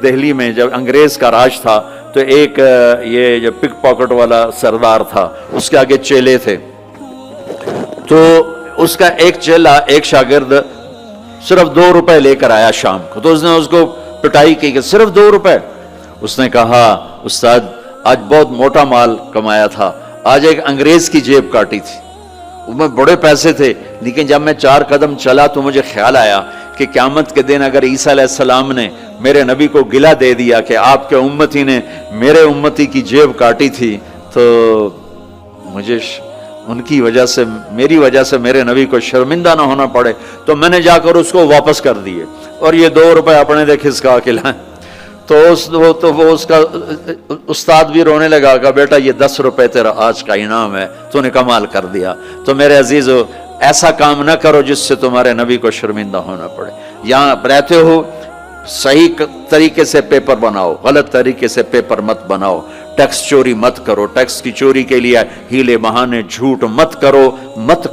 دہلی میں جب انگریز کا راج تھا تو ایک یہ جو پک پاکٹ والا سردار تھا، اس کے آگے چیلے تھے، تو اس کا ایک چیلا ایک شاگرد صرف 2 روپے لے کر آیا شام کو، تو اس نے اس کو پٹائی کی کہ صرف 2 روپے۔ اس نے کہا استاد آج بہت موٹا مال کمایا تھا، آج ایک انگریز کی جیب کاٹی تھی، اس میں بڑے پیسے تھے، لیکن جب میں 4 قدم چلا تو مجھے خیال آیا کہ قیامت کے دن اگر عیسیٰ علیہ السلام نے میرے نبی کو گلہ دے دیا کہ آپ کے امتی نے میرے امتی کی جیب کاٹی تھی، تو مجھے ان کی وجہ سے، میری وجہ سے میرے نبی کو شرمندہ نہ ہونا پڑے، تو میں نے جا کر اس کو واپس کر دیے اور یہ 2 روپے اپنے دے کھسکا کے لائیں۔ تو وہ اس کا استاد بھی رونے لگا کہ بیٹا یہ 10 روپے تیرا آج کا انعام ہے، تو نے کمال کر دیا۔ تو میرے عزیزو ایسا کام نہ کرو جس سے تمہارے نبی کو شرمندہ ہونا پڑے۔ یہاں رہتے ہو صحیح طریقے سے پیپر بناؤ، غلط طریقے سے پیپر مت بناؤ، ٹیکس چوری مت کرو، ٹیکس کی چوری کے لیے ہیلے بہانے جھوٹ مت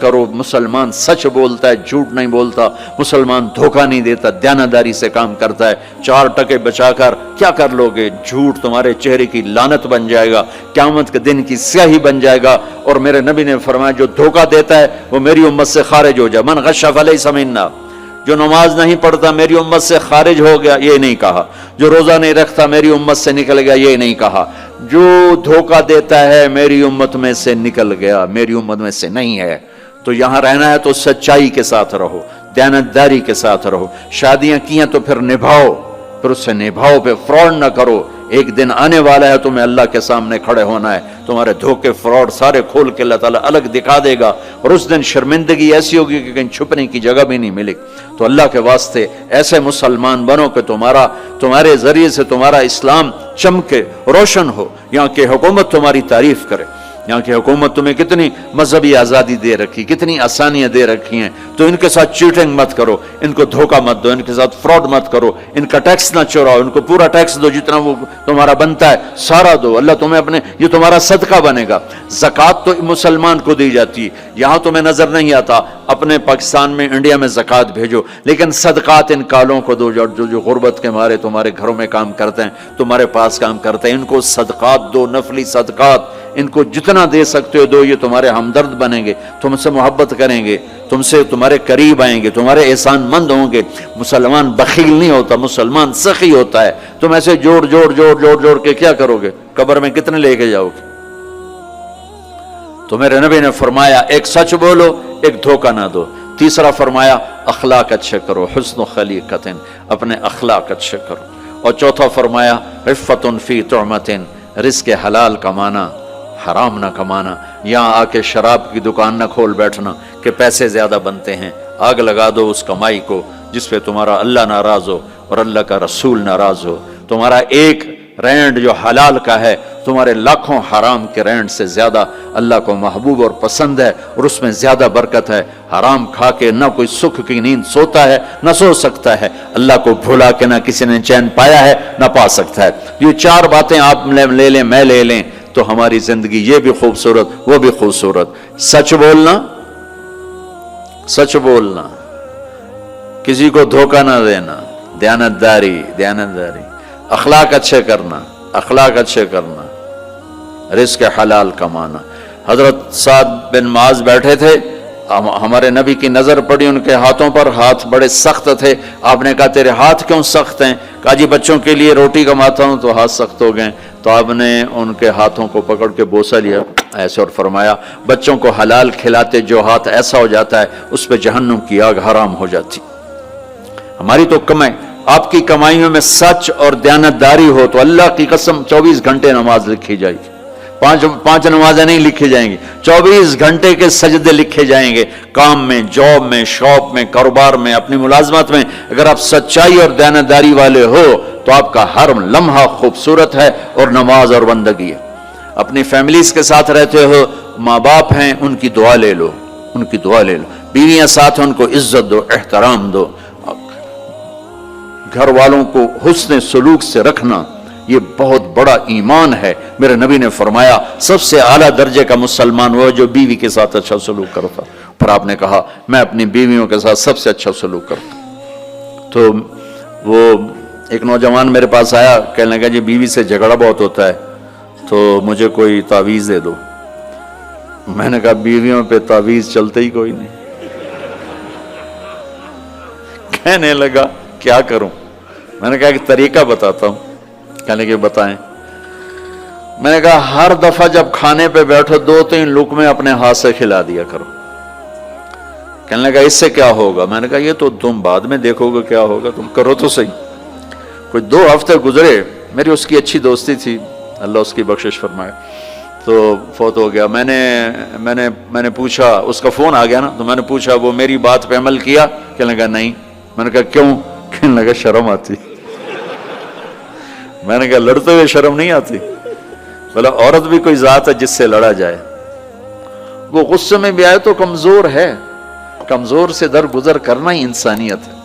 کرو۔ مسلمان سچ بولتا ہے، جھوٹ نہیں بولتا، مسلمان دھوکہ نہیں دیتا، دیانتداری سے کام کرتا ہے۔ 4 ٹکے بچا کر کیا کر لو گے؟ جھوٹ تمہارے چہرے کی لعنت بن جائے گا، قیامت کے دن کی سیاہی بن جائے گا۔ اور میرے نبی نے فرمایا جو دھوکہ دیتا ہے وہ میری امت سے خارج ہو جائے، من غش فلیس منا، جو نماز نہیں پڑھتا میری امت سے خارج ہو گیا، یہ نہیں کہا۔ جو روزہ نہیں رکھتا میری امت سے نکل گیا، یہ نہیں کہا۔ جو دھوکہ دیتا ہے میری امت میں سے نکل گیا، میری امت میں سے نہیں ہے۔ تو یہاں رہنا ہے تو سچائی کے ساتھ رہو، دیانتداری کے ساتھ رہو۔ شادیاں کی ہیں تو پھر نبھاؤ، پھر اس سے نبھاؤ، پہ فراڈ نہ کرو۔ ایک دن آنے والا ہے تمہیں اللہ کے سامنے کھڑے ہونا ہے، تمہارے دھوکے فراڈ سارے کھول کے اللہ تعالیٰ الگ دکھا دے گا، اور اس دن شرمندگی ایسی ہوگی کہ کہیں چھپنے کی جگہ بھی نہیں ملے۔ تو اللہ کے واسطے ایسے مسلمان بنو کہ تمہارے ذریعے سے تمہارا اسلام چمکے، روشن ہو، یہاں کی حکومت تمہاری تعریف کرے۔ یہاں کی حکومت تمہیں کتنی مذہبی آزادی دے رکھی، کتنی آسانیاں دے رکھی ہیں، تو ان کے ساتھ چیٹنگ مت کرو، ان کو دھوکہ مت دو، ان کے ساتھ فراڈ مت کرو، ان کا ٹیکس نہ چوراؤ، ان کو پورا ٹیکس دو، جتنا وہ تمہارا بنتا ہے سارا دو، اللہ تمہیں یہ تمہارا صدقہ بنے گا۔ زکوٰۃ تو مسلمان کو دی جاتی ہے، یہاں تمہیں نظر نہیں آتا، اپنے پاکستان میں انڈیا میں زکوٰۃ بھیجو، لیکن صدقات ان کالوں کو دو جو غربت کے مارے تمہارے گھروں میں کام کرتے ہیں، تمہارے پاس کام کرتے ہیں، ان کو صدقات دو، نفلی صدقات، ان کو جتنا دے سکتے ہو دو، یہ تمہارے ہمدرد بنیں گے، تم سے محبت کریں گے، تم سے تمہارے قریب آئیں گے، تمہارے احسان مند ہوں گے۔ مسلمان بخیل نہیں ہوتا، مسلمان سخی ہوتا ہے۔ تم ایسے جوڑ کے کیا کرو گے؟ قبر میں کتنے لے کے جاؤ گے؟ تو میرے نبی نے فرمایا ایک سچ بولو، ایک دھوکہ نہ دو۔ تیسرا فرمایا اخلاق اچھے کرو، حسن خلیقت، اپنے اخلاق اچھے کرو۔ اور چوتھا فرمایا عفت فی طعمت، رزق حلال کمانا، حرام نہ کمانا۔ یہاں آ کے شراب کی دکان نہ کھول بیٹھنا کہ پیسے زیادہ بنتے ہیں، آگ لگا دو اس کمائی کو جس پہ تمہارا اللہ ناراض ہو اور اللہ کا رسول ناراض ہو۔ تمہارا ایک رینڈ جو حلال کا ہے تمہارے لاکھوں حرام کے رینڈ سے زیادہ اللہ کو محبوب اور پسند ہے، اور اس میں زیادہ برکت ہے۔ حرام کھا کے نہ کوئی سکھ کی نیند سوتا ہے، نہ سو سکتا ہے، اللہ کو بھولا کے نہ کسی نے چین پایا ہے، نہ پا سکتا ہے۔ یہ 4 باتیں آپ لے لیں، میں لے لیں، تو ہماری زندگی یہ بھی خوبصورت وہ بھی خوبصورت۔ سچ بولنا، کسی کو دھوکہ نہ دینا، دیانتداری، اخلاق اچھے کرنا، رزق حلال کمانا۔ حضرت سعد بن معاذ بیٹھے تھے، ہمارے نبی کی نظر پڑی ان کے ہاتھوں پر، ہاتھ بڑے سخت تھے۔ آپ نے کہا تیرے ہاتھ کیوں سخت ہیں؟ کہا جی بچوں کے لیے روٹی کماتا ہوں تو ہاتھ سخت ہو گئے۔ تو آپ نے ان کے ہاتھوں کو پکڑ کے بوسہ لیا ایسے اور فرمایا بچوں کو حلال کھلاتے جو ہاتھ ایسا ہو جاتا ہے اس پہ جہنم کی آگ حرام ہو جاتی۔ ہماری تو کمائی، آپ کی کمائیوں میں سچ اور دیانتداری ہو تو اللہ کی قسم 24 گھنٹے نماز لکھی جائے گی، پانچ نمازیں نہیں لکھی جائیں گی، 24 گھنٹے کے سجدے لکھے جائیں گے۔ کام میں، جاب میں، شاپ میں، کاروبار میں، اپنی ملازمت میں اگر آپ سچائی اور دیانتداری والے ہو تو آپ کا ہر لمحہ خوبصورت ہے اور نماز اور بندگی ہے۔ اپنی فیملیز کے ساتھ رہتے ہو، ماں باپ ہیں ان کی دعا لے لو، بیویاں ساتھ ہیں ان کو عزت دو، احترام دو، گھر والوں کو حسن سلوک سے رکھنا، یہ بہت بڑا ایمان ہے۔ میرے نبی نے فرمایا سب سے اعلیٰ درجے کا مسلمان وہ جو بیوی کے ساتھ اچھا سلوک کرتا، پھر آپ نے کہا میں اپنی بیویوں کے ساتھ سب سے اچھا سلوک کرتا۔ تو وہ ایک نوجوان میرے پاس آیا، کہنے لگا جی بیوی سے جھگڑا بہت ہوتا ہے تو مجھے کوئی تعویذ دے دو۔ میں نے کہا بیویوں پہ تعویذ چلتے ہی کوئی نہیں۔ کہنے لگا کیا کروں؟ میں نے کہا کہ طریقہ بتاتا ہوں۔ کہنے لگے بتائیں۔ میں نے کہا ہر دفعہ جب کھانے پہ بیٹھو 2-3 لقمے اپنے ہاتھ سے کھلا دیا کرو۔ کہنے لگا اس سے کیا ہوگا؟ میں نے کہا یہ تو تم بعد میں دیکھو گے کیا ہوگا، تم کرو تو صحیح۔ کچھ 2 ہفتے گزرے، میری اس کی اچھی دوستی تھی، اللہ اس کی بخشش فرمائے، تو فوت ہو گیا۔ میں نے پوچھا، اس کا فون آ گیا نا، تو میں نے پوچھا وہ میری بات پہ عمل کیا؟ کہنے لگا نہیں۔ میں نے کہا کیوں؟ کہنے لگا شرم آتی۔ میں نے کہا لڑتے ہوئے شرم نہیں آتی؟ بولا عورت بھی کوئی ذات ہے جس سے لڑا جائے، وہ غصے میں بھی آئے تو کمزور ہے، کمزور سے درگزر کرنا ہی انسانیت ہے۔